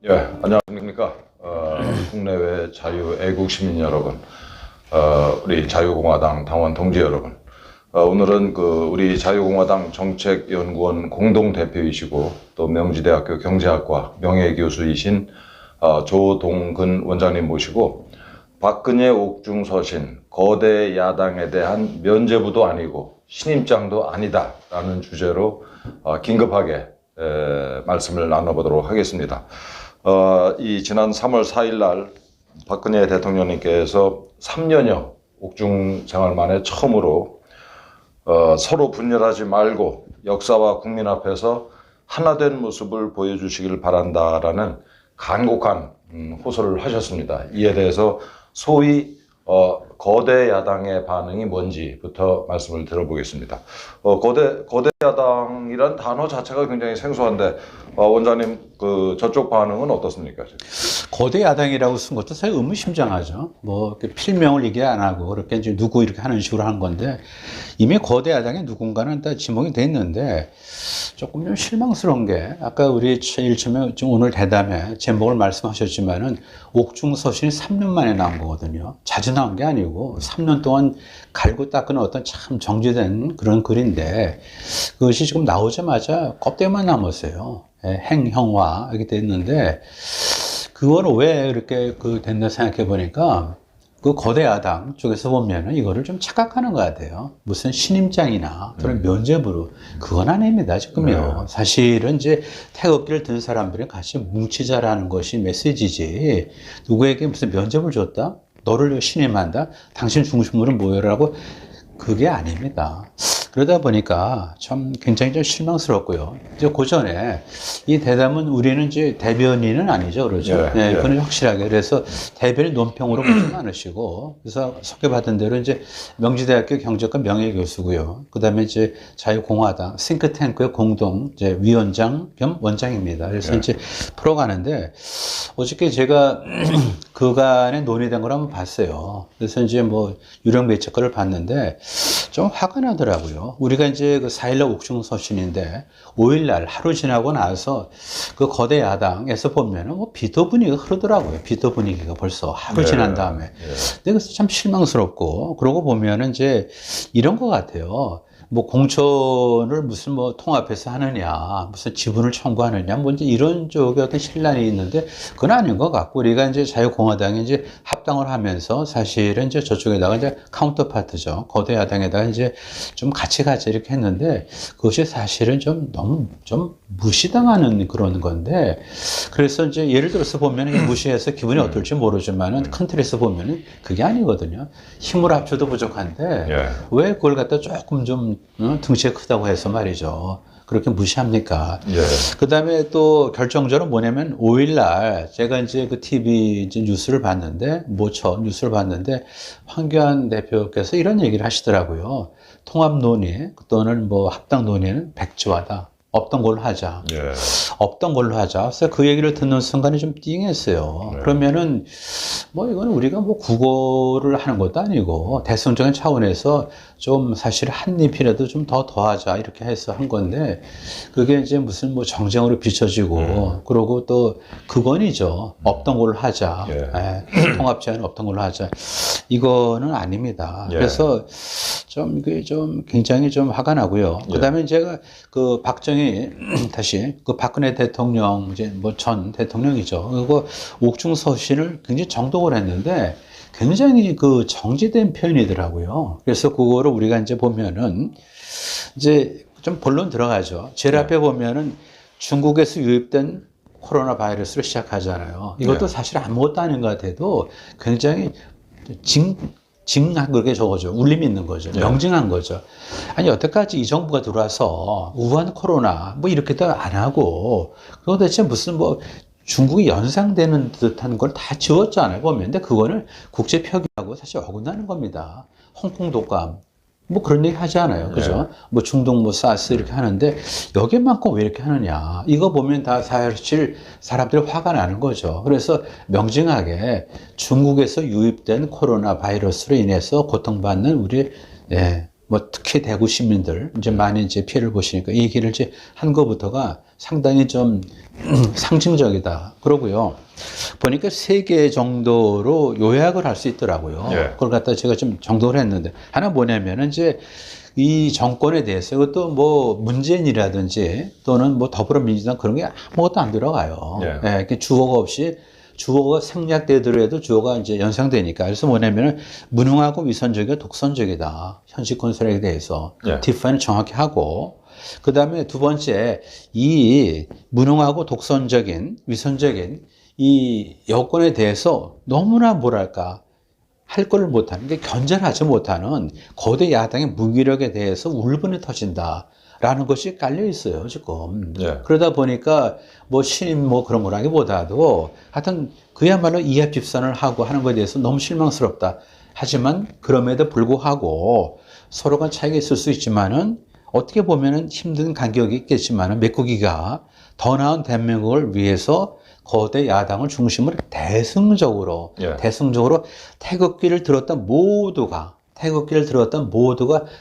예, 안녕하십니까. 국내외 자유 애국 시민 여러분, 우리 자유공화당 당원 동지 여러분. 오늘은 우리 자유공화당 정책연구원 공동대표이시고 또 명지대학교 경제학과 명예교수이신 조동근 원장님 모시고 박근혜 옥중서신 거대 야당에 대한 면죄부도 아니고 신임장도 아니다라는 주제로 긴급하게 말씀을 나눠보도록 하겠습니다. 이 지난 3월 4일 날 박근혜 대통령님께서 3년여 옥중 생활 만에 처음으로 서로 분열하지 말고 역사와 국민 앞에서 하나된 모습을 보여주시길 바란다라는 간곡한 호소를 하셨습니다. 이에 대해서 소위 거대 야당의 반응이 뭔지부터 말씀을 들어보겠습니다. 거대 야당이란 단어 자체가 굉장히 생소한데 원장님 저쪽 반응은 어떻습니까? 거대 야당이라고 쓴 것도 사실 의무심장하죠. 뭐 필명을 얘기 안 하고 그렇게 이제 누구 이렇게 하는 식으로 하는 건데 이미 거대 야당의 누군가는 다 지목이 돼 있는데 조금 좀 실망스러운 게 아까 우리 제일 처음에 오늘 대담에 제목을 말씀하셨지만은 옥중서신이 3년 만에 나온 거거든요. 자주 나온 게 아니고 3년 동안 갈고 닦은 어떤 참 정제된 그런 글인데 그것이 지금 나오자마자 껍데기만 남았어요. 행형화 이렇게 됐는데 그거는 왜 이렇게 됐나 생각해 보니까 그 거대 야당 쪽에서 보면은 이거를 좀 착각하는 것 같아요. 무슨 신임장이나 그런 면죄부로 그건 아닙니다, 지금요. 네. 사실은 이제 태극기를 든 사람들이 같이 뭉치자라는 것이 메시지지 누구에게 무슨 면죄부를 줬다? 너를 신임한다? 당신 중심으로 모여라고 그게 아닙니다. 그러다 보니까 참 굉장히 좀 실망스럽고요. 이제 그 전에 이 대담은 우리는 이제 대변인은 아니죠. 그렇죠. 네, 그건 확실하게. 그래서 대변인 논평으로 보지 않으시고, 그래서 소개받은 대로 이제 명지대학교 경제과 명예교수고요. 그 다음에 이제 자유공화당 싱크탱크의 공동 이제 위원장 겸 원장입니다. 그래서 이제 풀어가는데, 어저께 제가 그간에 논의된 걸 한번 봤어요. 그래서 이제 뭐 유령 매체 거를 봤는데 좀 화가 나더라고요. 우리가 이제 그 4일날 옥중서신인데 5일날 하루 지나고 나서 그 거대 야당에서 보면은 뭐 비토 분위기가 흐르더라고요. 비토 분위기가 벌써 하루 지난 다음에. 근데 그래서 참 실망스럽고 그러고 보면은 이제 이런 것 같아요. 뭐 공천을 무슨 뭐 통합해서 하느냐, 무슨 지분을 청구하느냐, 뭐 이제 이런 쪽에 어떤 신란이 있는데 그건 아닌 것 같고 우리가 이제 자유공화당이 이제 합당을 하면서 사실은 이제 저쪽에다가 이제 카운터파트죠. 거대 야당에다가 이제 좀 같이 가자 이렇게 했는데 그것이 사실은 좀 너무 좀 무시당하는 그런 건데 그래서 이제 예를 들어서 보면 무시해서 기분이 어떨지 모르지만은 큰 틀에서 보면은 그게 아니거든요. 힘을 합쳐도 부족한데 왜 그걸 갖다 조금 좀 등치가 크다고 해서 말이죠. 그렇게 무시합니까? 그 다음에 또 결정적으로 뭐냐면 5일날 제가 이제 그 TV 이제 뉴스를 봤는데, 모처 뉴스를 봤는데, 황교안 대표께서 이런 얘기를 하시더라고요. 통합 논의 또는 뭐 합당 논의는 백지화다. 없던 걸로 하자. 없던 걸로 하자. 그래서 그 얘기를 듣는 순간에 좀 띵했어요. 그러면은 뭐 이건 우리가 뭐 국어를 하는 것도 아니고 대승적인 차원에서 좀 사실 한 입이라도 좀 더 더하자 이렇게 해서 한 건데 그게 이제 무슨 뭐 정쟁으로 비춰지고 그러고 또 그건이죠. 없던 걸로 하자. 통합 제안은 없던 걸로 하자. 이거는 아닙니다. 그래서 좀 이게 좀 굉장히 좀 화가 나고요. 그다음에 제가 그 박정희 다시 그 박근혜 대통령 이제 뭐 전 대통령이죠. 그리고 옥중서신을 굉장히 정독을 했는데 굉장히 그 정제된 표현이더라고요. 그래서 그거를 우리가 이제 보면은 이제 좀 본론 들어가죠. 제일 앞에 보면은 중국에서 유입된 코로나 바이러스를 시작하잖아요. 이것도 사실 아무것도 아닌 것 같아도 굉장히 징한 그렇게 적어져. 울림이 있는 거죠. 명징한 거죠. 아니, 여태까지 이 정부가 들어와서 우한 코로나 뭐 이렇게도 안 하고, 그거 대체 무슨 뭐 중국이 연상되는 듯한 걸 다 지웠잖아요. 보면. 근데 그거는 국제 표기하고 사실 어긋나는 겁니다. 홍콩 독감. 뭐 그런 얘기 하지 않아요. 그죠? 뭐 중동 뭐 사스 이렇게 하는데 여기만큼 왜 이렇게 하느냐. 이거 보면 다 사실 사람들이 화가 나는 거죠. 그래서 명징하게 중국에서 유입된 코로나 바이러스로 인해서 고통받는 우리 뭐 특히 대구 시민들 이제 많이 이제 피해를 보시니까 이 얘기를 이제 한 것부터가 상당히 좀 상징적이다. 그러고요. 보니까 3개 정도로 요약을 할 수 있더라고요. 예. 그걸 갖다 제가 좀 정독을 했는데 하나 뭐냐면은 이제 이 정권에 대해서 이것도 뭐 문재인이라든지 또는 뭐 더불어민주당 그런 게 아무것도 안 들어가요. 예. 예, 이렇게 주어가 없이 주어가 생략되더라도 주어가 이제 연상되니까. 그래서 뭐냐면은 무능하고 위선적이고 독선적이다. 현실 건설에 대해서 예. 디파인을 정확히 하고 그 다음에 두 번째 이 무능하고 독선적인 위선적인 이 여건에 대해서 너무나 뭐랄까 할 거를 못하는 게 견제하지 못하는 거대 야당의 무기력에 대해서 울분이 터진다라는 것이 깔려 있어요 지금. 예. 그러다 보니까 뭐 신임 뭐 그런 거라기보다도 하여튼 그야말로 이합 집산을 하고 하는 것에 대해서 너무 실망스럽다. 하지만 그럼에도 불구하고 서로 간 차이가 있을 수 있지만은 어떻게 보면은 힘든 간격이 있겠지만은 메꾸기가 더 나은 대한민국을 위해서 거대 야당을 중심으로 대승적으로 예. 태극기를 들었던 모두가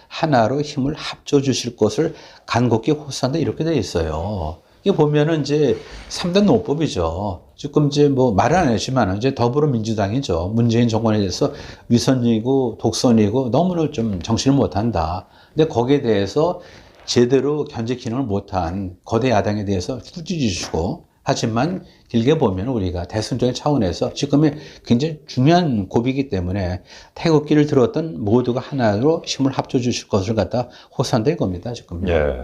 하나로 힘을 합쳐 주실 것을 간곡히 호소한다 이렇게 돼 있어요. 이게 보면은 이제 3단 논법이죠. 지금 이제 뭐 말은 안 했지만 이제 더불어민주당이죠. 문재인 정권에 대해서 위선이고 독선이고 너무나 좀 정신을 못 한다. 근데 거기에 대해서 제대로 견제 기능을 못한 거대 야당에 대해서 꾸짖으시고 하지만 길게 보면 우리가 대승적인 차원에서 지금의 굉장히 중요한 고비이기 때문에 태극기를 들었던 모두가 하나로 힘을 합쳐 주실 것을 갖다 호소한다 이겁니다, 지금. 예.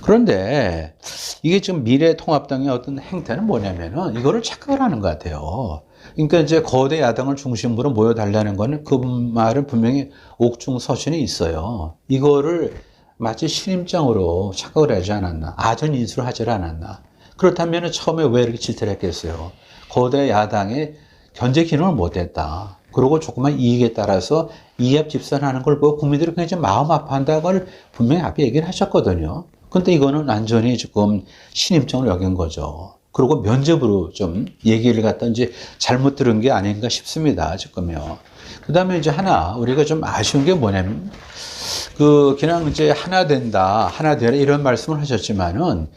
그런데 이게 지금 미래통합당의 어떤 행태는 뭐냐면은 이거를 착각을 하는 것 같아요. 그러니까 이제 거대 야당을 중심으로 모여달라는 거는 그 말은 분명히 옥중서신이 있어요. 이거를 마치 신임장으로 착각을 하지 않았나. 아전 인수를 하지 않았나. 그렇다면 처음에 왜 이렇게 질타를 했겠어요? 거대 야당의 견제 기능을 못했다. 그리고 조그만 이익에 따라서 이합 집산하는 걸 보고 국민들이 굉장히 마음 아파한다는 걸 분명히 앞에 얘기를 하셨거든요. 근데 이거는 완전히 지금 신임장으로 여긴 거죠. 그리고 면접으로 좀 얘기를 갖다 이제 잘못 들은 게 아닌가 싶습니다. 지금요. 그 다음에 이제 하나 우리가 좀 아쉬운 게 뭐냐면 그냥 이제 하나 된다, 하나 되라 이런 말씀을 하셨지만은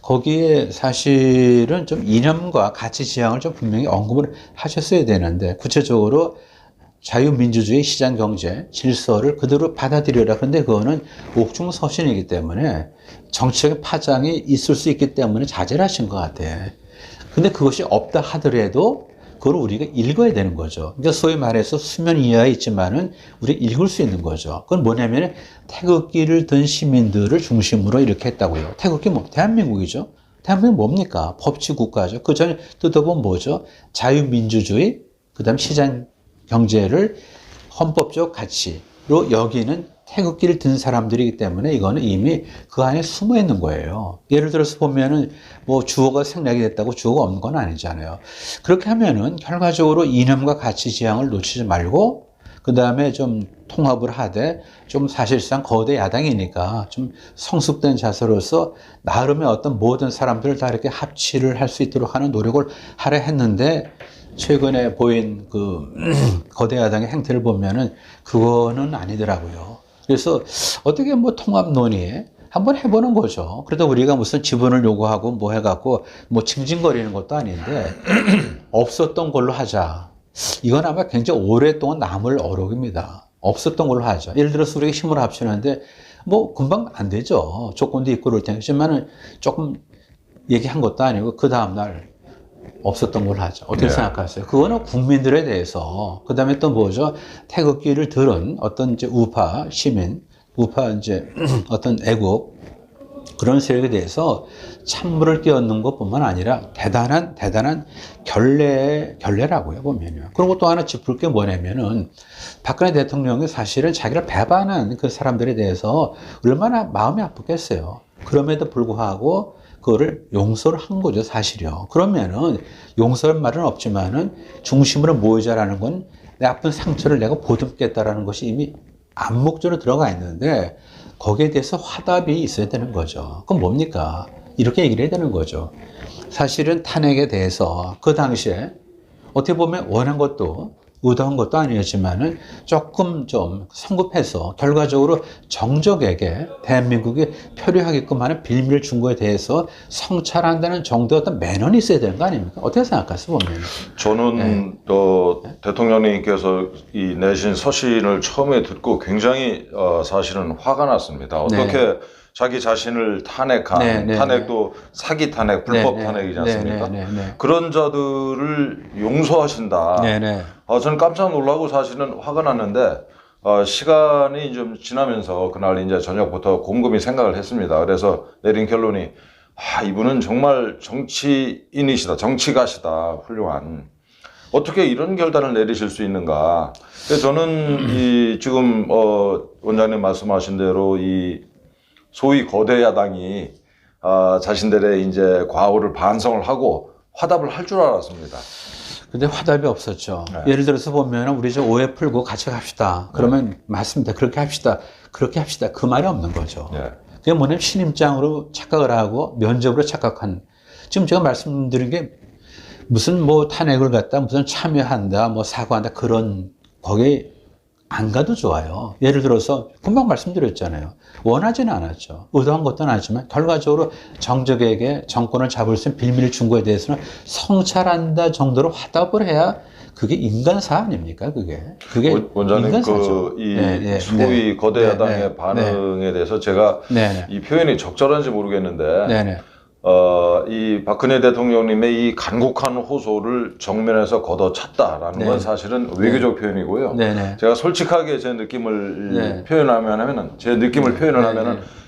거기에 사실은 좀 이념과 가치 지향을 좀 분명히 언급을 하셨어야 되는데 구체적으로 자유민주주의 시장 경제 질서를 그대로 받아들여라. 그런데 그거는 옥중서신이기 때문에 정치적인 파장이 있을 수 있기 때문에 자제를 하신 것 같아. 근데 그것이 없다 하더라도 그걸 우리가 읽어야 되는 거죠. 그러니까 소위 말해서 수면 이하에 있지만은 우리가 읽을 수 있는 거죠. 그건 뭐냐면 태극기를 든 시민들을 중심으로 이렇게 했다고요. 태극기 뭐 대한민국이죠. 대한민국 뭡니까? 법치 국가죠. 그 전에 뜯어보면 뭐죠? 자유민주주의, 그다음 시장 경제를 헌법적 가치로 여기는 태극기를 든 사람들이기 때문에 이거는 이미 그 안에 숨어 있는 거예요. 예를 들어서 보면은 뭐 주어가 생략이 됐다고 주어가 없는 건 아니잖아요. 그렇게 하면은 결과적으로 이념과 가치 지향을 놓치지 말고 그 다음에 좀 통합을 하되 좀 사실상 거대 야당이니까 좀 성숙된 자세로서 나름의 어떤 모든 사람들을 다 이렇게 합치를 할 수 있도록 하는 노력을 하려 했는데 최근에 보인 그 거대 야당의 행태를 보면은 그거는 아니더라고요. 그래서 어떻게 뭐 통합 논의 한번 해보는 거죠. 그래도 우리가 무슨 지분을 요구하고 뭐 해갖고 뭐 징징거리는 것도 아닌데 없었던 걸로 하자. 이건 아마 굉장히 오랫동안 남을 어록입니다. 없었던 걸로 하자. 예를 들어서 우리가 힘을 합치는데 뭐 금방 안 되죠. 조건도 있고 그럴 테지만은 조금 얘기한 것도 아니고 그 다음날 없었던 걸로 하죠. 어떻게 네. 생각하세요? 그거는 국민들에 대해서, 그 다음에 또 뭐죠? 태극기를 들은 어떤 이제 우파 시민, 우파 이제 어떤 애국, 그런 세력에 대해서 찬물을 끼얹는 것 뿐만 아니라 대단한 결례라고요, 보면요. 그리고 또 하나 짚을 게 뭐냐면은 박근혜 대통령이 사실은 자기를 배반한 그 사람들에 대해서 얼마나 마음이 아프겠어요. 그럼에도 불구하고 그거를 용서를 한 거죠, 사실이요. 그러면은 용서할 말은 없지만은 중심으로 모이자라는 건 내 아픈 상처를 내가 보듬겠다라는 것이 이미 암묵적으로 들어가 있는데 거기에 대해서 화답이 있어야 되는 거죠. 그럼 뭡니까? 이렇게 얘기를 해야 되는 거죠. 사실은 탄핵에 대해서 그 당시에 어떻게 보면 원한 것도 의도한 것도 아니었지만은 조금 좀 성급해서 결과적으로 정적에게 대한민국이 표류하게끔 하는 빌미를 준 거에 대해서 성찰한다는 정도의 어떤 매너는 있어야 되는 거 아닙니까? 어떻게 생각하세요, 보면? 저는 대통령님께서 이 내신 서신을 처음에 듣고 굉장히 사실은 화가 났습니다. 어떻게 자기 자신을 탄핵한 탄핵도 사기 탄핵, 불법 탄핵이지 않습니까? 그런 자들을 용서하신다. 저는 깜짝 놀라고 사실은 화가 났는데 시간이 좀 지나면서 그날 이제 저녁부터 곰곰이 생각을 했습니다. 그래서 내린 결론이 이분은 정말 정치인이시다, 정치가시다, 훌륭한. 어떻게 이런 결단을 내리실 수 있는가? 그래서 저는 지금 원장님 말씀하신 대로 이 소위 거대 야당이 자신들의 이제 과오를 반성을 하고 화답을 할 줄 알았습니다. 근데 화답이 없었죠. 예를 들어서 보면 우리 저 오해 풀고 같이 갑시다. 그러면 맞습니다. 그렇게 합시다. 그렇게 합시다. 그 말이 없는 거죠. 그게 뭐냐면 신임장으로 착각을 하고 면접으로 착각한. 지금 제가 말씀드린 게 무슨 뭐 탄핵을 갖다 무슨 참여한다, 뭐 사과한다 그런 거기에 안 가도 좋아요. 예를 들어서 금방 말씀드렸잖아요. 원하지는 않았죠. 의도한 것도 아니지만 결과적으로 정적에게 정권을 잡을 수 있는 빌미를 준 거에 대해서는 성찰한다 정도로 화답을 해야 그게 인간사 아닙니까? 그게 원장님 인간사죠. 소위 거대 야당의 반응에 대해서 제가 이 표현이 적절한지 모르겠는데 이 박근혜 대통령님의 이 간곡한 호소를 정면에서 걷어찼다라는 건 사실은 외교적 표현이고요. 제가 솔직하게 제 느낌을 표현하면은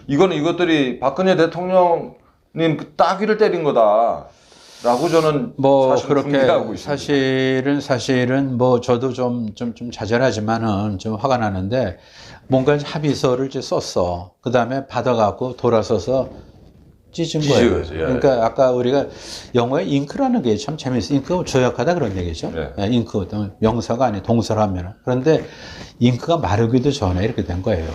이거는 이것들이 박근혜 대통령님 그 따귀를 때린 거다라고 저는 사실 분개하고 있습니다. 사실은 뭐 저도 좀 자잘하지만은 좀 화가 나는데 뭔가 합의서를 이제 썼어. 그 다음에 받아갖고 돌아서서 찢은 거예요. 그러니까 아까 우리가 영어에 잉크라는 게 참 재밌어요. 잉크 조약하다 그런 얘기죠. 잉크 명사가 아니고 동사를 하면. 그런데 잉크가 마르기도 전에 이렇게 된 거예요.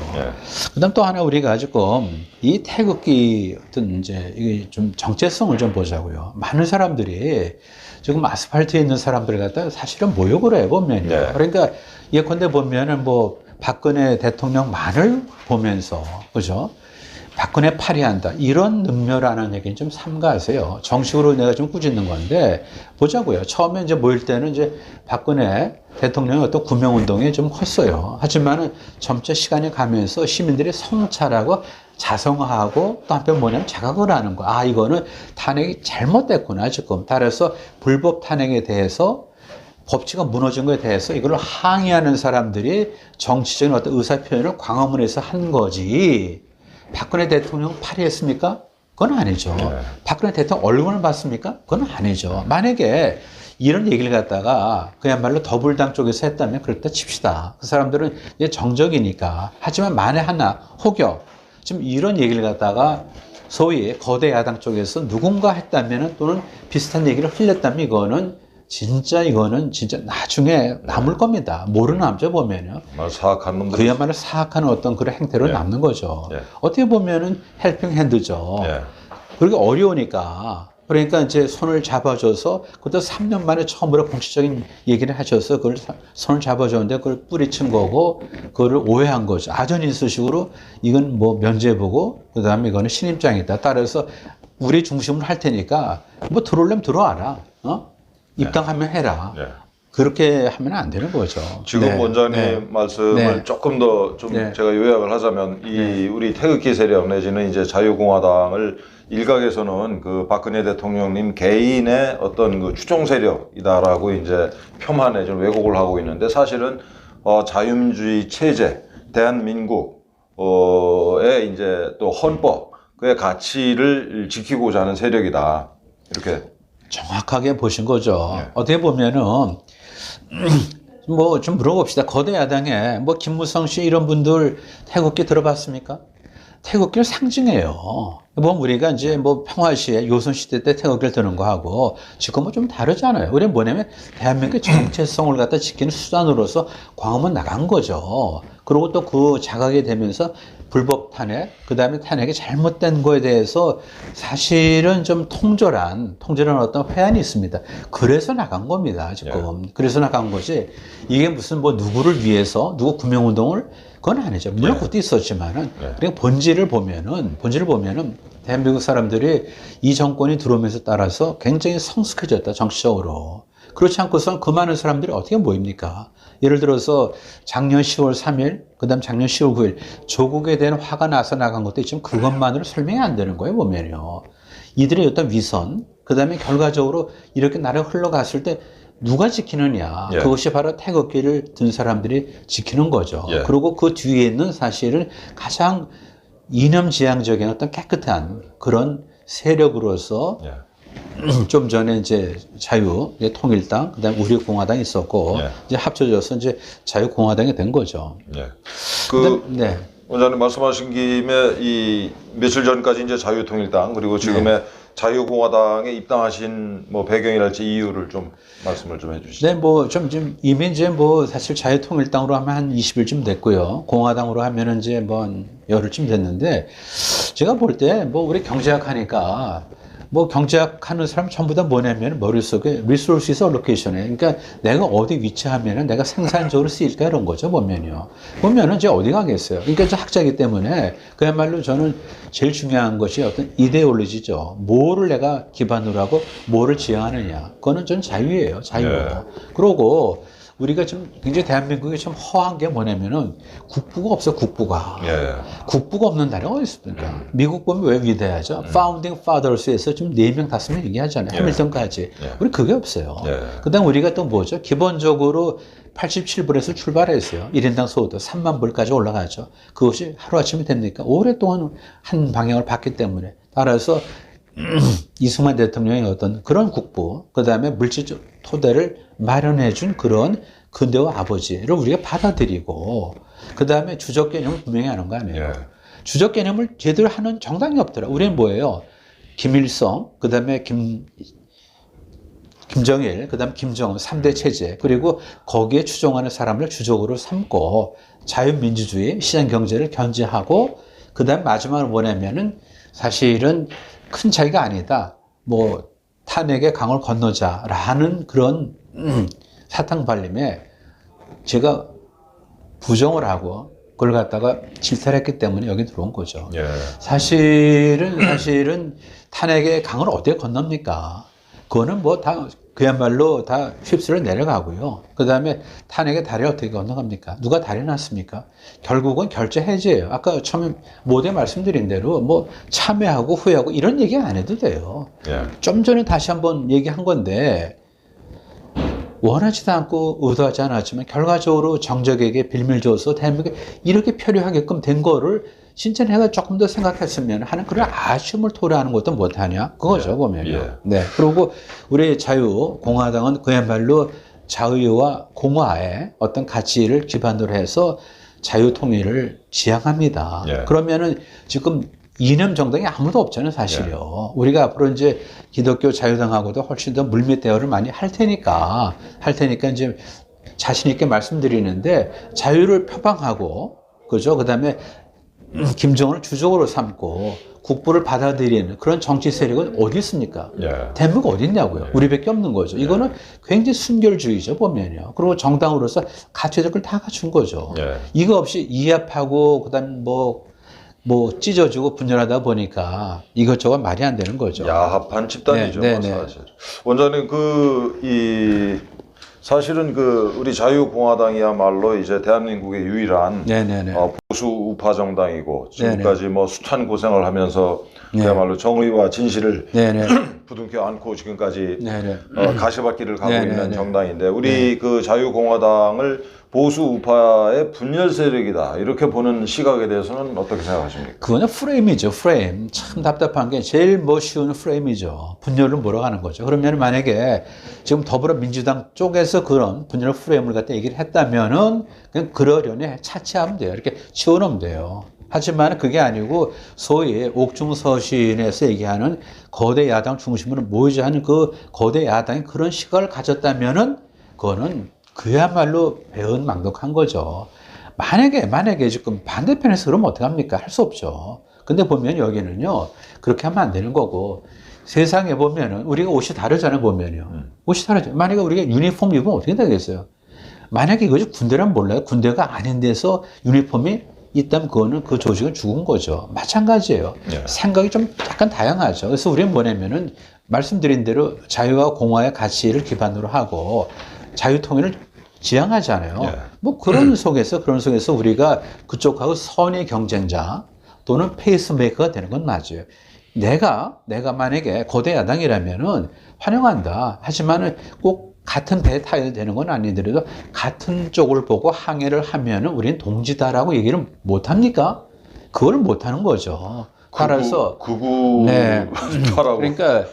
그다음 또 하나 우리가 지금 이 태극기 어떤 이제 이게 좀 정체성을 좀 보자고요. 많은 사람들이 지금 아스팔트에 있는 사람들 갖다 사실은 모욕을 해 보면요. 그러니까 예컨대 보면은 뭐 박근혜 대통령만을 보면서 그죠? 박근혜 파리한다. 이런 능멸하는 얘기는 좀 삼가하세요. 정식으로 내가 좀 꾸짖는 건데, 보자고요. 처음에 이제 모일 때는 이제 박근혜 대통령의 어떤 구명운동이 좀 컸어요. 하지만은 점차 시간이 가면서 시민들이 성찰하고 자성하고 또 한편 뭐냐면 자각을 하는 거야. 이거는 탄핵이 잘못됐구나, 지금. 따라서 불법 탄핵에 대해서 법치가 무너진 것에 대해서 이걸 항의하는 사람들이 정치적인 어떤 의사표현을 광화문에서 한 거지. 박근혜 대통령 파리했습니까? 그건 아니죠. 박근혜 대통령 얼굴을 봤습니까? 그건 아니죠. 만약에 이런 얘기를 갖다가 그야말로 더불당 쪽에서 했다면 그렇다 칩시다. 그 사람들은 이제 정적이니까. 하지만 만에 하나 혹여 지금 이런 얘기를 갖다가 소위 거대 야당 쪽에서 누군가 했다면 또는 비슷한 얘기를 흘렸다면 이거는 진짜 나중에 남을 겁니다. 모르는 남자 보면요. 사악한 놈들. 그야말로 사악한 어떤 그런 행태로 남는 거죠. 어떻게 보면은 헬핑 핸드죠. 그리고 어려우니까. 그러니까 이제 손을 잡아줘서 그것도 3년 만에 처음으로 공식적인 얘기를 하셔서 그걸 손을 잡아줬는데 그걸 뿌리친 거고 그거를 오해한 거죠. 아전인수식으로 이건 뭐 면제보고 그 다음에 이거는 신임장이다. 따라서 우리 중심으로 할 테니까 뭐 들어오려면 들어와라. 입당하면 해라. 그렇게 하면 안 되는 거죠. 지금 원장님 말씀을 조금 더 좀 제가 요약을 하자면 우리 태극기 세력 내지는 이제 자유공화당을 일각에서는 그 박근혜 대통령님 개인의 어떤 그 추종 세력이다라고 이제 폄하 내지는 왜곡을 하고 있는데 사실은 자유민주주의 체제, 대한민국의 이제 또 헌법, 그의 가치를 지키고자 하는 세력이다. 이렇게 정확하게 보신 거죠. 어떻게 보면은 뭐 좀 물어봅시다. 거대 야당에 뭐 김무성 씨 이런 분들 태극기 들어봤습니까? 태극기를 상징해요. 뭐 우리가 이제 뭐 평화시에 요선시대 때 태극기를 드는 거하고 지금은 좀 다르잖아요. 우리 뭐냐면 대한민국의 정체성을 갖다 지키는 수단으로서 광화문 나간 거죠. 그리고 또 그 자각이 되면서 불법 탄핵, 그 다음에 탄핵이 잘못된 거에 대해서 사실은 좀 통절한 어떤 회한이 있습니다. 그래서 나간 겁니다, 지금. 그래서 나간 거지. 이게 무슨 뭐 누구를 위해서, 누구 구명운동을, 그건 아니죠. 물론 그것도 있었지만은, 그냥 본질을 보면은, 대한민국 사람들이 이 정권이 들어오면서 따라서 굉장히 성숙해졌다, 정치적으로. 그렇지 않고선 그 많은 사람들이 어떻게 모입니까? 예를 들어서 작년 10월 3일, 그 다음 작년 10월 9일, 조국에 대한 화가 나서 나간 것도 있지만 그것만으로 설명이 안 되는 거예요, 보면요. 이들의 어떤 위선, 그 다음에 결과적으로 이렇게 나라가 흘러갔을 때 누가 지키느냐. 그것이 바로 태극기를 든 사람들이 지키는 거죠. 그리고 그 뒤에 있는 사실은 가장 이념지향적인 어떤 깨끗한 그런 세력으로서 좀 전에 이제 자유통일당, 그다음에 우리공화당이 있었고 이제 합쳐져서 이제 자유공화당이 된 거죠. 원장님 말씀하신 김에 이 며칠 전까지 이제 자유통일당 그리고 지금의 자유공화당에 입당하신 뭐 배경이랄지 이유를 좀 말씀을 좀 해주시죠. 네, 뭐 좀 이미 이제 뭐 사실 자유통일당으로 하면 한 20일쯤 됐고요. 공화당으로 하면은 이제 뭐 열흘쯤 됐는데 제가 볼 때 뭐 우리 경제학 하니까 뭐 경제학 하는 사람 전부 다 뭐냐면 머릿속에 resources allocation에 그러니까 내가 어디 위치하면은 내가 생산적으로 쓰일까 이런 거죠, 보면은 이제 어디 가겠어요. 그러니까 이제 학자이기 때문에 그야말로 저는 제일 중요한 것이 어떤 이데올로지죠. 뭐를 내가 기반으로 하고 뭐를 지향하느냐. 그거는 전 자유예요, 자유. 그러고 우리가 좀 굉장히 대한민국이 좀 허한 게 뭐냐면은 국부가 없어, 국부가. 국부가 없는 나라가 어디 있습니까? 미국 보면 왜 위대하죠? Founding Fathers에서 좀 4명, 5명 얘기하잖아요. 해밀턴까지. 우리 그게 없어요. 그 다음 우리가 또 뭐죠? 기본적으로 87불에서 출발했어요. 1인당 소득 3만 불까지 올라가죠. 그것이 하루아침에 됩니까? 오랫동안 한 방향을 봤기 때문에. 따라서 이승만 대통령의 어떤 그런 국부, 그 다음에 물질적 토대를 마련해준 그런 근대화 아버지를 우리가 받아들이고, 그 다음에 주적 개념을 분명히 하는 거 아니에요. 주적 개념을 제대로 하는 정당이 없더라. 우리는 뭐예요? 김일성, 그 다음에 김정일, 그 다음 김정은 3대 체제, 그리고 거기에 추종하는 사람을 주적으로 삼고 자유민주주의, 시장경제를 견제하고, 그 다음 마지막으로 뭐냐면은 사실은 큰 차이가 아니다. 뭐 탄핵의 강을 건너자라는 그런 사탕발림에 제가 부정을 하고 그걸 갖다가 질타했기 때문에 여기 들어온 거죠. 사실은 탄핵의 강을 어디에 건넙니까? 그거는 뭐 다 그야말로 다 휩쓸어 내려가고요. 그 다음에 탄핵의 다리를 어떻게 건너갑니까? 누가 다리 놨습니까? 결국은 결제 해제예요. 아까 처음에 모두에 말씀드린 대로 뭐 참여하고 후회하고 이런 얘기 안 해도 돼요. 좀 전에 다시 한번 얘기한 건데 원하지도 않고 의도하지 않았지만 결과적으로 정적에게 빌미를 줘서 대한민국에 이렇게 표류하게끔 된 거를 진짜 내가 조금 더 생각했으면 하는 그런 아쉬움을 토로하는 것도 못하냐 그거죠, 보면요. 그리고 우리 자유공화당은 그야말로 자유와 공화의 어떤 가치를 기반으로 해서 자유통일을 지향합니다. 그러면은 지금 이념 정당이 아무도 없잖아요, 사실요. 우리가 앞으로 이제 기독교 자유당하고도 훨씬 더 물밑 대화를 많이 할 테니까 이제 자신 있게 말씀드리는데 자유를 표방하고, 그죠? 그 다음에 김정은을 주적으로 삼고 국부를 받아들이는 그런 정치 세력은 어디 있습니까? 대한민국 어디 있냐고요. 우리밖에 없는 거죠. 이거는 굉장히 순결주의죠, 보면요. 그리고 정당으로서 가치적 걸 다 갖춘 거죠. 이거 없이 이합하고 그다음 뭐 찢어지고 분열하다 보니까 이것저것 말이 안 되는 거죠. 야합한 집단이죠, 사실. 원장님 사실은 우리 자유공화당이야말로 이제 대한민국의 유일한 보수 우파 정당이고 지금까지 뭐 숱한 고생을 하면서 그야말로 정의와 진실을 부둥켜 안고 지금까지 가시밭길을 가고 있는 정당인데 우리 그 자유공화당을 보수 우파의 분열 세력이다 이렇게 보는 시각에 대해서는 어떻게 생각하십니까? 그거는 프레임이죠, 프레임. 참 답답한 게 제일 쉬운 프레임이죠. 분열을 몰아가는 거죠. 그러면 만약에 지금 더불어민주당 쪽에서 그런 분열 프레임을 갖다 얘기를 했다면은 그냥 그러려니 차치하면 돼요. 이렇게 치워놓으면 돼요. 하지만 그게 아니고 소위 옥중서신에서 얘기하는 거대 야당 중심으로 모이자 하는 그 거대 야당이 그런 시각을 가졌다면은 그거는 그야말로 배은망덕한 거죠. 만약에 지금 반대편에서 그러면 어떡합니까? 할 수 없죠. 근데 보면 여기는요, 그렇게 하면 안 되는 거고, 세상에 보면은, 우리가 옷이 다르잖아요, 보면요. 옷이 다르죠. 만약에 우리가 유니폼 입으면 어떻게 되겠어요? 만약에 이거지 군대란 몰라요. 군대가 아닌 데서 유니폼이 있다면 그거는 그 조직은 죽은 거죠. 마찬가지예요. 네. 생각이 좀 약간 다양하죠. 그래서 우리는 뭐냐면은, 말씀드린 대로 자유와 공화의 가치를 기반으로 하고, 자유통일을 지향하잖아요. 예. 뭐 그런 속에서 우리가 그쪽하고 선의 경쟁자 또는 페이스메이커가 되는 건 맞아요. 내가 만약에 거대 야당이라면은 환영한다. 하지만은 꼭 같은 배에 타야 되는 건 아니더라도 같은 쪽을 보고 항해를 하면은 우리는 동지다라고 얘기를 못 합니까? 그걸 못 하는 거죠. 따라서 극우 네. 하라고. 그러니까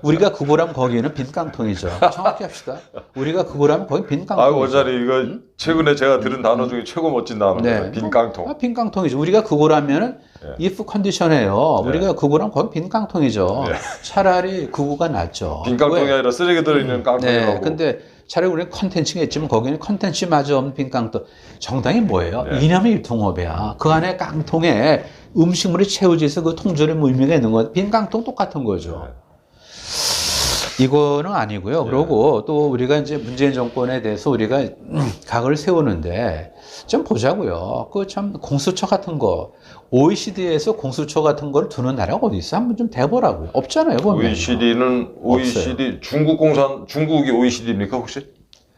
우리가 극우라면 거기는 빈 깡통이죠. 정확히 합시다. 우리가 극우라면 거기 빈 깡통이죠. 아, 원장님 이거 최근에 제가 들은 단어 중에 최고 멋진 단어입니다. 네. 빈 깡통. 빈 깡통이죠. 우리가 극우라면은 if 컨디션이에요. 네. 우리가 극우라면 거기 빈 깡통이죠. 네. 차라리 극우가 낫죠. 빈 깡통이 왜? 아니라 쓰레기 들어있는 깡통이라고. 네. 근데 차라리 우리는 컨텐츠가 있지만 거기는 컨텐츠마저 없는 빈 깡통. 정당이 뭐예요? 네. 이념의 유통업이야. 그 안에 깡통에 음식물이 채워져서 그 통조림 의미가 있는 거. 빈 깡통 똑같은 거죠. 네. 이거는 아니고요. 그러고 또 우리가 이제 문재인 정권에 대해서 우리가 각을 세우는데 좀 보자고요. 그 참 공수처 같은 거, OECD에서 공수처 같은 걸 두는 나라가 어디 있어? 한번 좀 대보라고요. 없잖아요. 보면. OECD 중국이 OECD입니까 혹시?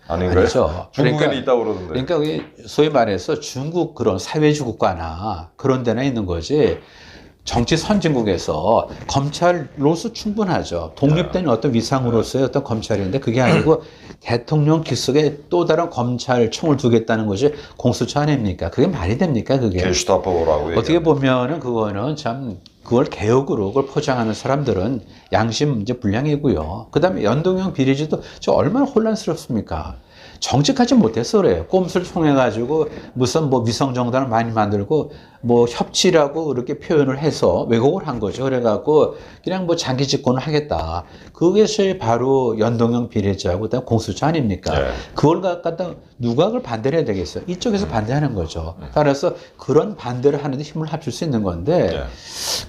아닌가요? 아니죠. 중국에는 있다고 그러던데. 그러니까 그게 소위 말해서 중국 그런 사회주의 국가나 그런 데나 있는 거지. 정치 선진국에서 검찰로서 충분하죠. 독립된 어떤 위상으로서의 어떤 검찰인데 그게 아니고 대통령 기속에 또 다른 검찰청을 두겠다는 것이 공수처 아닙니까? 그게 말이 됩니까? 그게. 게슈타포라고 어떻게 보면은 그거는 참 그걸 개혁으로 그걸 포장하는 사람들은 양심 문제 불량이고요. 그 다음에 연동형 비리지도 저 얼마나 혼란스럽습니까? 정직하지 못해서 그래요. 꼼수를 통해가지고 무슨 뭐 위성정당을 많이 만들고 뭐 협치라고 이렇게 표현을 해서 왜곡을 한 거죠. 그래갖고 그냥 뭐 장기 집권을 하겠다. 그것이 바로 연동형 비례제하고 그다음 공수처 아닙니까? 네. 그걸 갖다 누가 그걸 반대를 해야 되겠어요? 이쪽에서 반대하는 거죠. 따라서 그런 반대를 하는데 힘을 합칠 수 있는 건데 네.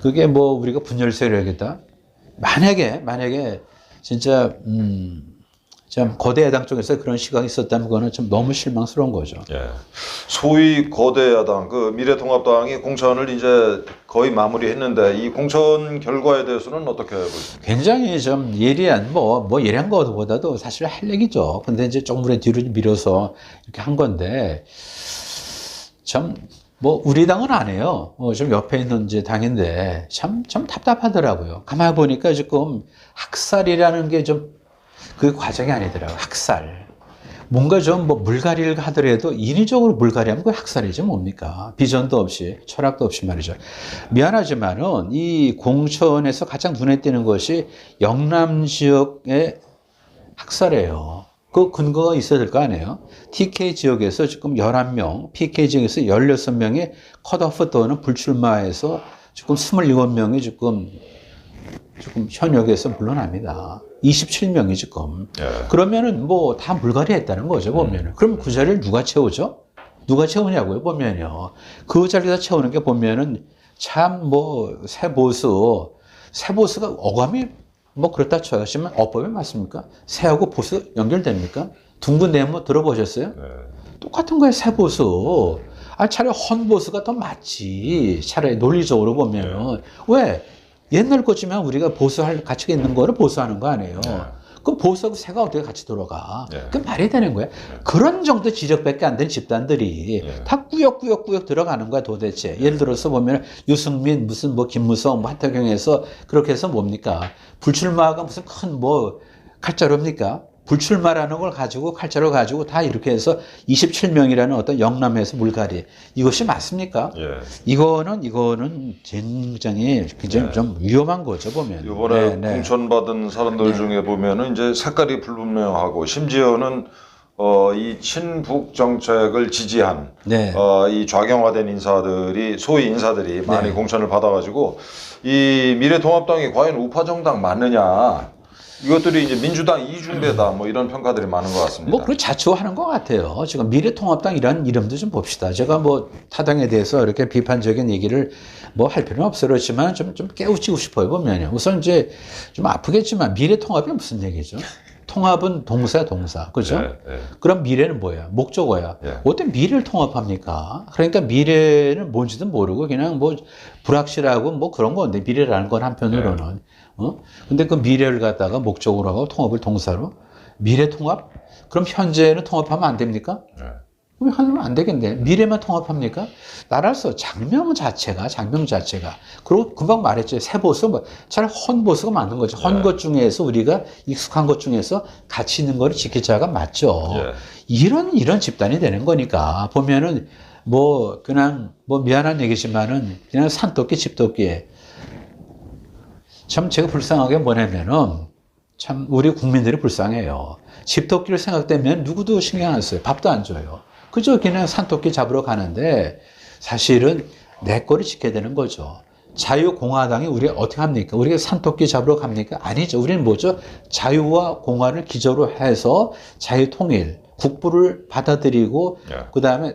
그게 뭐 우리가 분열세를 해야겠다. 만약에 진짜 참 거대 야당 쪽에서 그런 시각이 있었다면 그거는 좀 너무 실망스러운 거죠. 예. 소위 거대 야당, 그 미래통합당이 공천을 이제 거의 마무리했는데 이 공천 결과에 대해서는 어떻게 보십니까? 굉장히 좀 예리한 뭐 예리한 것보다도 사실 할 얘기죠. 근데 이제 조금 뒤로 밀어서 이렇게 한 건데 참 뭐 우리 당은 안 해요. 좀 옆에 있는 이제 당인데 참 답답하더라고요. 가만히 보니까 지금 학살이라는 게 좀 그 과정이 아니더라고요. 학살. 뭔가 좀 뭐 물갈이를 하더라도 인위적으로 물갈이하면 그 학살이지 뭡니까? 비전도 없이, 철학도 없이 말이죠. 미안하지만은 이 공천에서 가장 눈에 띄는 것이 영남 지역의 학살이에요. 그 근거가 있어야 될 거 아니에요? TK 지역에서 지금 11명, PK 지역에서 16명이 컷오프 또는 불출마해서 지금 27명이 지금 현역에서 물러납니다. 27명이 지금. 예. 그러면은 뭐 다 물갈이 했다는 거죠, 보면은. 그럼 그 자리를 누가 채우죠? 누가 채우냐고요, 보면요. 그 자리에다 채우는 게 보면은 참 뭐 새보수가 어감이 뭐 그렇다 쳐요. 하지만 어법에 맞습니까? 새하고 보수 연결됩니까? 둥근 네모 들어보셨어요? 네. 똑같은 거예요, 새보수. 차라리 헌보수가 더 맞지. 차라리 논리적으로 보면은. 왜? 옛날 거지만 우리가 보수할 가치가 있는 거를 보수하는 거 아니에요. 그럼 보수하고 새가 어떻게 같이 돌아가? 그 말이 되는 거야. 그런 정도 지적밖에 안 된 집단들이 다 꾸역꾸역 들어가는 거야 도대체. 예를 들어서 보면 유승민 무슨 뭐 김무성 뭐 한태경에서 그렇게 해서 뭡니까? 불출마가 무슨 큰 뭐 칼자루입니까? 불출마라는 걸 가지고 칼자루 가지고 다 이렇게 해서 27명이라는 어떤 영남에서 물갈이 이것이 맞습니까? 예. 이거는 굉장히 좀 위험한 거죠 보면. 이번에 공천 받은 사람들 중에 보면은 이제 색깔이 불분명하고 심지어는 이 친북 정책을 지지한 네. 이 좌경화된 인사들이 소위 인사들이 많이 네. 공천을 받아가지고 이 미래통합당이 과연 우파 정당 맞느냐 이것들이 이제 민주당 이중대다 뭐 이런 평가들이 많은 것 같습니다. 뭐, 그걸 자초하는 것 같아요. 지금 미래통합당이라는 이름도 좀 봅시다. 제가 뭐 타당에 대해서 이렇게 비판적인 얘기를 뭐 할 필요는 없어 그렇지만 좀 깨우치고 싶어요, 보면요. 우선 이제 좀 아프겠지만 미래통합이 무슨 얘기죠? 통합은 동사야, 동사. 그죠? 네, 네. 그럼 미래는 뭐야? 목적어야. 네. 어떻게 미래를 통합합니까? 그러니까 미래는 뭔지도 모르고 그냥 뭐 불확실하고 뭐 그런 건데 미래라는 건 한편으로는. 근데 그 미래를 갖다가 목적으로 하고 통합을 동사로 미래 통합? 그럼 현재는 통합하면 안 됩니까? 네. 그럼 하면 안 되겠네. 미래만 통합합니까? 나라서 장명 자체가. 그리고 금방 말했죠. 세보수, 뭐, 차라리 헌보수가 맞는 거죠. 헌 것 중에서 우리가 익숙한 것 중에서 가치 있는 거를 지키자가 맞죠. 예. 이런 집단이 되는 거니까. 보면은, 뭐, 그냥, 뭐, 미안한 얘기지만은, 그냥 산토끼, 집토끼. 참 제가 불쌍하게 뭐냐면은, 참, 우리 국민들이 불쌍해요. 집토끼를 생각되면 누구도 신경 안 써요. 밥도 안 줘요. 그저 그냥 산토끼 잡으러 가는데 사실은 내 거를 지켜야 되는 거죠. 자유공화당이 우리가 어떻게 합니까? 우리가 산토끼 잡으러 갑니까? 아니죠. 우리는 뭐죠? 자유와 공화를 기조로 해서 자유통일, 국부를 받아들이고 그 다음에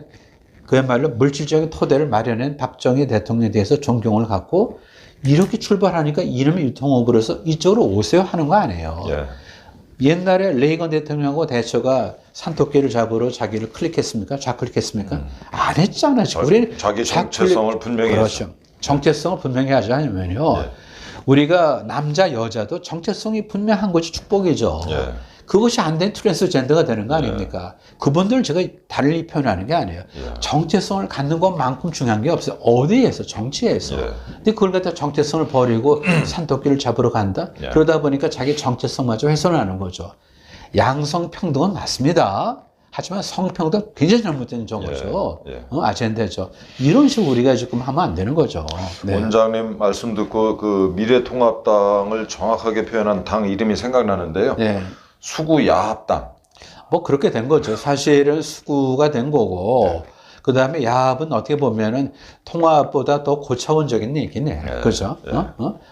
그야말로 물질적인 토대를 마련한 박정희 대통령에 대해서 존경을 갖고 이렇게 출발하니까 이름이 유통업으로 해서 이쪽으로 오세요 하는 거 아니에요. 예. 옛날에 레이건 대통령하고 대처가 산토끼를 잡으러 자기를 클릭했습니까? 좌클릭했습니까? 안 했잖아요. 우리는 자기 정체성을 분명히 그렇죠. 했죠. 정체성을 분명히 하지 않으면요. 예. 우리가 남자, 여자도 정체성이 분명한 것이 축복이죠. 예. 그것이 안 된 트랜스젠더가 되는 거 아닙니까? 그분들 제가 달리 표현하는 게 아니에요. 정체성을 갖는 것만큼 중요한 게 없어요. 어디에서? 정치에서. 근데 그걸 갖다 정체성을 버리고 산토끼를 잡으러 간다? 그러다 보니까 자기 정체성마저 훼손하는 거죠. 양성평등은 맞습니다. 하지만 성평등 굉장히 잘못된 정보죠. 아젠다죠. 이런 식으로 우리가 지금 하면 안 되는 거죠. 네. 원장님 말씀 듣고 그 미래통합당을 정확하게 표현한 당 이름이 생각나는데요. 네. 수구야합당. 뭐 그렇게 된 거죠. 사실은 수구가 된 거고 그 다음에 야합은 어떻게 보면은 통합보다 더 고차원적인 얘기네. 그죠?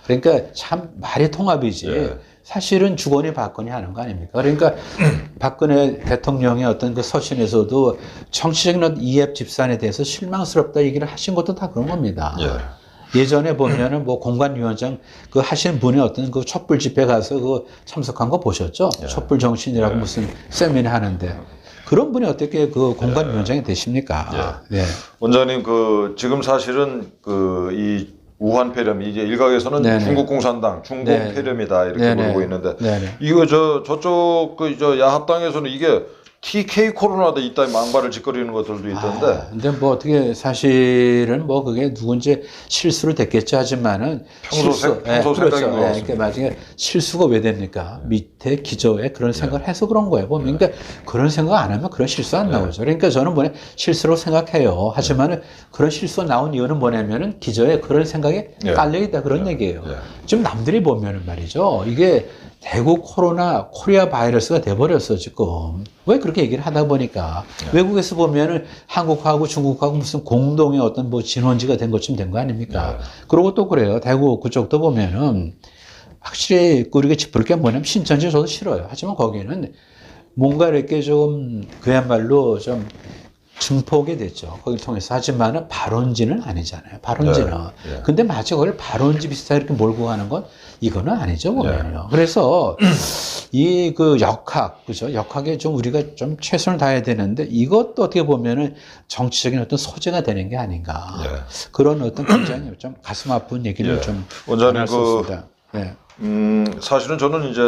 그러니까 참 말이 통합이지. 사실은 주거니 받거니 하는 거 아닙니까? 그러니까 박근혜 대통령의 어떤 그 서신에서도 정치적인 어떤 이합 집산에 대해서 실망스럽다 얘기를 하신 것도 다 그런 겁니다. 예전에 보면은 뭐 공관위원장 그 하신 분이 어떤 그 촛불 집회 가서 그 참석한 거 보셨죠? 촛불 정신이라고 무슨 세미나 하는데 그런 분이 어떻게 그 공관위원장이 되십니까? 네. 원장님 그 지금 사실은 그 이 우한 폐렴 이제 일각에서는 네네. 중국 공산당, 중국 네. 폐렴이다 이렇게 네네. 부르고 있는데 네네. 이거 저쪽 그 야합당에서는 이게 TK 코로나도 있다 망발을 짓거리는 것들도 있던데. 근데 뭐 어떻게 사실은 뭐 그게 누군지 실수를 됐겠죠 하지만은 평소 생각인 것 같습니다. 그러니까 나중에 실수가 왜 됩니까? 밑에 기저에 그런 생각을 해서 그런 거예요. 보면 그러니까 그런 생각 안 하면 그런 실수 안 나오죠. 그러니까 저는 뭐냐 실수로 생각해요. 하지만은 그런 실수가 나온 이유는 뭐냐면은 기저에 그런 생각이 깔려 있다 그런 얘기예요. 지금 남들이 보면은 말이죠. 이게 대구 코리아 바이러스가 돼버렸어, 지금. 왜 그렇게 얘기를 하다 보니까. 외국에서 보면은 한국하고 중국하고 무슨 공동의 어떤 뭐 진원지가 된 것쯤 된 거 아닙니까? 그리고 또 그래요. 대구 그쪽도 보면은 확실히 우리가 짚을 게 뭐냐면 신천지 저도 싫어요. 하지만 거기는 뭔가 이렇게 좀 그야말로 좀 증폭이 됐죠. 거기를 통해서. 하지만은 발원지는 아니잖아요. 발원지는. 근데 마치 그걸 발원지 비슷하게 이렇게 몰고 가는 건 이거는 아니죠, 보면요. 그래서 이 그 역학, 그죠? 역학에 좀 우리가 좀 최선을 다해야 되는데 이것도 어떻게 보면은 정치적인 어떤 소재가 되는 게 아닌가. 그런 어떤 굉장히 좀 가슴 아픈 얘기를 좀 원장님 그 사실은 저는 이제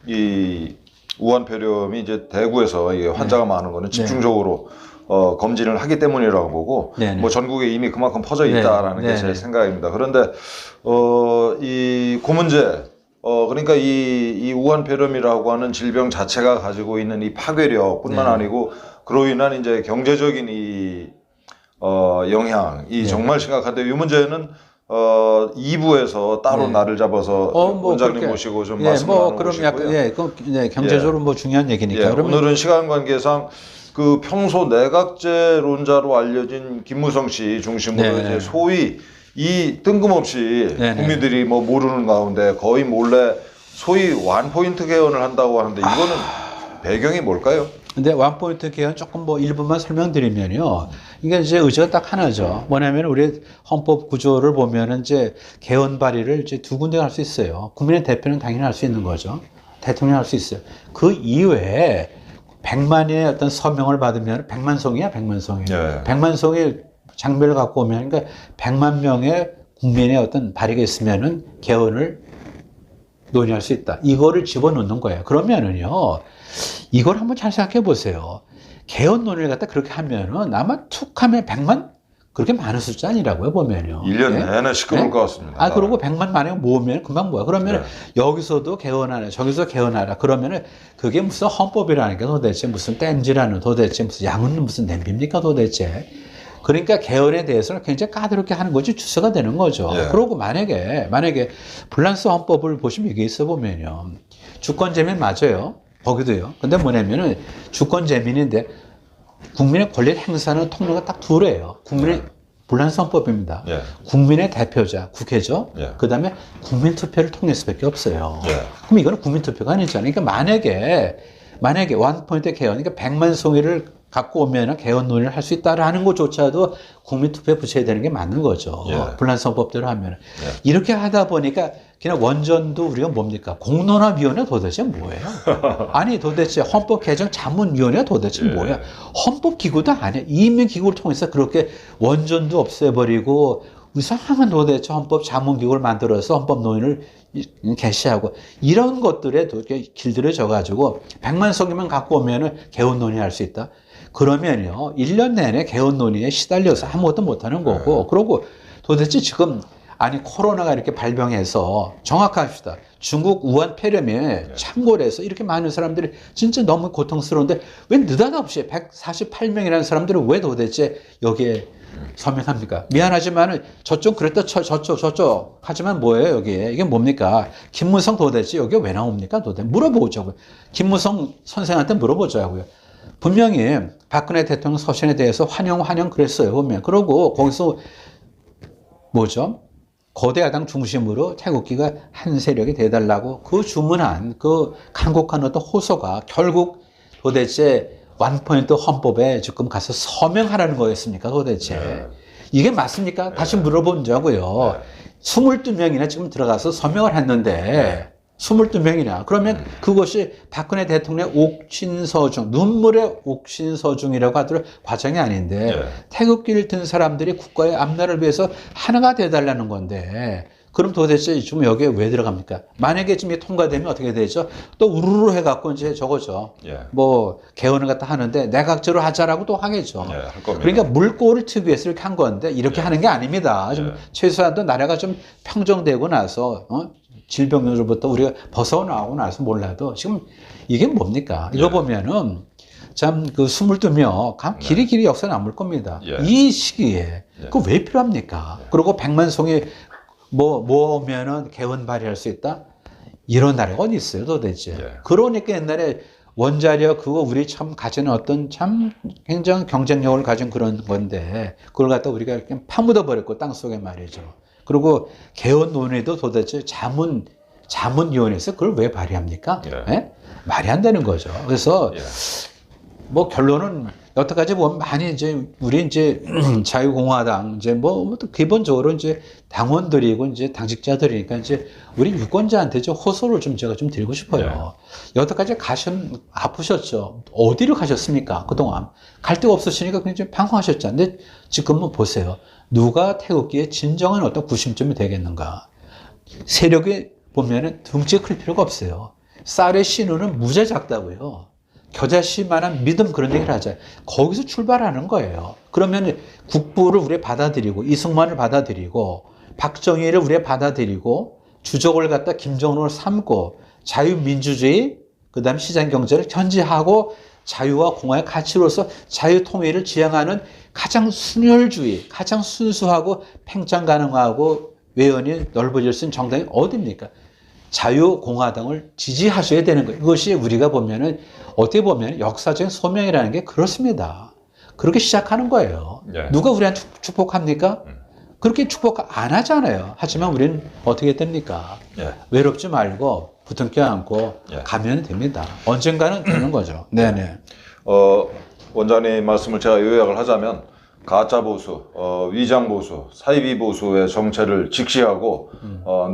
이 우한 폐렴이 이제 대구에서 이게 환자가 많은 거는 집중적으로 검진을 하기 때문이라고 보고 뭐 전국에 이미 그만큼 퍼져 있다라는 게 제 생각입니다. 그런데 이 문제 그러니까 이 우한 폐렴이라고 하는 질병 자체가 가지고 있는 이 파괴력뿐만 아니고 그로 인한 이제 경제적인 이 영향이 정말 심각한데 이 문제는 2부에서 따로 네. 날을 잡아서 뭐 원장님 그렇게, 모시고 좀 예, 말씀 뭐 나누고 그럼 싶고요. 약간 경제적으로 뭐 중요한 얘기니까. 예, 그러면 오늘은 시간 관계상 그 평소 내각제론자로 알려진 김무성 씨 중심으로 네. 이제 소위 이 뜬금없이 네, 네. 국민들이 뭐 모르는 가운데 거의 몰래 소위 원포인트 개헌을 한다고 하는데 이거는 배경이 뭘까요? 근데 원포인트 개헌 조금 뭐 일부만 설명드리면요. 이게 이제 의지가 딱 하나죠. 뭐냐면 우리 헌법 구조를 보면은 이제 개헌 발의를 이제 두 군데 할 수 있어요. 국민의 대표는 당연히 할 수 있는 거죠. 대통령이 할 수 있어요. 그 이외에 100만의 어떤 서명을 받으면 100만 송이야, 100만 송이. 예. 100만 송이 장비를 갖고 오면 그러니까 100만 명의 국민의 어떤 발의가 있으면은 개헌을 논의할 수 있다. 이거를 집어넣는 거예요. 그러면은요, 이걸 한번 잘 생각해 보세요. 개헌 논의를 갖다 그렇게 하면은 아마 툭 하면 100만? 그렇게 많은 숫자 아니라고요, 보면요. 1년 예? 내내 시끄러울 예? 것 같습니다. 그리고 100만 만에 모으면 금방 모여. 그러면 여기서도 개헌하라, 저기서 개헌하라. 그러면은 그게 무슨 헌법이라니까 도대체 무슨 땜질하는 도대체 무슨 양은 무슨 냄비입니까 도대체. 그러니까 개헌에 대해서는 굉장히 까다롭게 하는 것이 주체가 되는 거죠. 예. 그러고 만약에 불란스 헌법을 보시면 이게 있어 보면요. 주권제민 맞아요. 거기도요. 근데 뭐냐면은 주권제민인데 국민의 권리 행사하는 통로가 딱 둘이에요. 국민의 불란스 헌법입니다. 예. 국민의 대표자, 국회죠. 예. 그 다음에 국민투표를 통해 수밖에 없어요. 예. 그럼 이거는 국민투표가 아니잖아요. 그러니까 만약에 원포인트 개헌, 그러니까 100만 송이를 갖고 오면 개헌 논의를 할 수 있다라는 것조차도 국민투표에 붙여야 되는 게 맞는 거죠. 예. 불란스 헌법대로 하면. 예. 이렇게 하다 보니까 그냥 원전도 우리가 뭡니까? 공론화위원회 도대체 뭐예요? 아니 도대체 헌법개정자문위원회 도대체 뭐야? 헌법기구도 아니야. 이민기구를 통해서 그렇게 원전도 없애버리고 이상한 도대체 헌법자문기구를 만들어서 헌법 논의를 개시하고 이런 것들에 길들여져 가지고 100만 송이만 갖고 오면은 개헌 논의할 수 있다. 그러면요 1년 내내 개헌 논의에 시달려서 아무것도 못하는 거고 그러고 도대체 지금 코로나가 이렇게 발병해서 정확합시다. 중국 우한 폐렴에 참고를 해서 이렇게 많은 사람들이 진짜 너무 고통스러운데 왜 느닷없이 148명이라는 사람들은 왜 도대체 여기에 서명합니까? 미안하지만 저쪽 그랬다 저쪽 하지만 뭐예요 여기에 이게 뭡니까? 김무성 도대체 여기 왜 나옵니까? 도대체 물어보자고요. 김무성 선생한테 물어보자고요. 분명히 박근혜 대통령 서신에 대해서 환영 그랬어요. 보면 그러고 거기서 뭐죠? 거대 야당 중심으로 태극기가 한 세력이 돼달라고 그 주문한 그 간곡한 어떤 호소가 결국 도대체 원포인트 헌법에 지금 가서 서명하라는 거였습니까 도대체. 이게 맞습니까? 다시 물어본자고요. 22명이나 지금 들어가서 서명을 했는데 22명이나 그러면 그것이 박근혜 대통령의 옥신서중 눈물의 옥신서중이라고 하더라도 과정이 아닌데 태극기를 든 사람들이 국가의 앞날을 위해서 하나가 돼달라는 건데 그럼 도대체 지금 여기에 왜 들어갑니까? 만약에 지금 통과되면 어떻게 되죠? 또 우르르 해갖고 이제 저거죠. 뭐 개헌을 갖다 하는데 내각제로 하자라고 또 하겠죠. 할 겁니다. 그러니까 물꼬를 트기 위해서 이렇게 한 건데 이렇게 하는 게 아닙니다. 좀 최소한도 나라가 좀 평정되고 나서 질병으로부터 우리가 벗어나고 나서 몰라도 지금 이게 뭡니까? 이거 보면은 참 그 22명 길이 역사 남을 겁니다. 이 시기에 그거 왜 필요합니까? 그리고 100만 송이 모으면은 개헌 발의할 수 있다? 이런 나라가 어디 있어요 도대체? 그러니까 옛날에 원자력 그거 우리 참 가지는 어떤 참 굉장히 경쟁력을 가진 그런 건데 그걸 갖다 우리가 그냥 파묻어 버렸고 땅속에 말이죠. 그리고 개헌 논의도 도대체 자문위원회에서 그걸 왜 발의합니까? 말이 안 되는 거죠. 그래서 뭐 결론은 여태까지 보면 많이 이제 우리 이제 자유공화당 이제 뭐 기본적으로 이제 당원들이고 이제 당직자들이니까 이제 우리 유권자한테 좀 호소를 좀 제가 좀 드리고 싶어요. 여태까지 아프셨죠? 어디로 가셨습니까? 그동안 갈 데가 없으시니까 그냥 좀 방황하셨죠. 근데 지금은 보세요. 누가 태극기의 진정한 어떤 구심점이 되겠는가? 세력이 보면은 등치가 클 필요가 없어요. 쌀의 신우는 무지 작다고요. 겨자씨만한 믿음 그런 얘기를 하자. 거기서 출발하는 거예요. 그러면 국부를 우리 받아들이고 이승만을 받아들이고 박정희를 우리 받아들이고 주적을 갖다 김정은을 삼고 자유민주주의 그다음 시장경제를 견지하고 자유와 공화의 가치로서 자유통일을 지향하는 가장 순혈주의, 가장 순수하고 팽창 가능하고 외연이 넓어질 수 있는 정당이 어디입니까? 자유공화당을 지지하셔야 되는 거예요. 이것이 우리가 보면은 어떻게 보면 역사적인 소명이라는 게 그렇습니다. 그렇게 시작하는 거예요. 예. 누가 우리한테 축복합니까? 그렇게 축복 안 하잖아요. 하지만 우리는 어떻게 됩니까? 예. 외롭지 말고 부둥켜 안고 예. 가면 됩니다. 언젠가는 되는 거죠. 네네. 원장님 말씀을 제가 요약을 하자면 가짜 보수, 위장 보수, 사이비 보수의 정체를 직시하고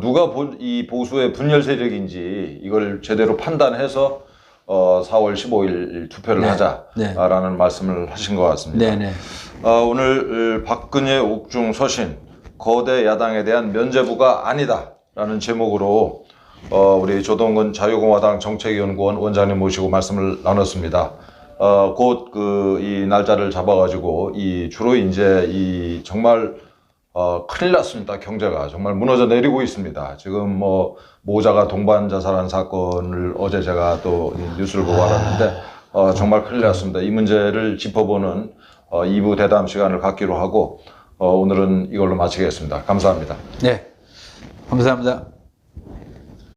누가 이 보수의 분열 세력인지 이걸 제대로 판단해서 4월 15일 투표를 네. 하자라는 말씀을 하신 것 같습니다. 네네. 오늘 박근혜 옥중 서신 거대 야당에 대한 면죄부가 아니다라는 제목으로 우리 조동근 자유공화당 정책연구원 원장님 모시고 말씀을 나눴습니다. 곧 이 날짜를 잡아가지고 주로 이제 정말 큰일 났습니다. 경제가 정말 무너져 내리고 있습니다. 지금 뭐 모자가 동반 자살한 사건을 어제 제가 또 뉴스를 보고 알았는데 정말 큰일 났습니다. 이 문제를 짚어보는 2부 대담 시간을 갖기로 하고 오늘은 이걸로 마치겠습니다. 감사합니다. 네. 감사합니다.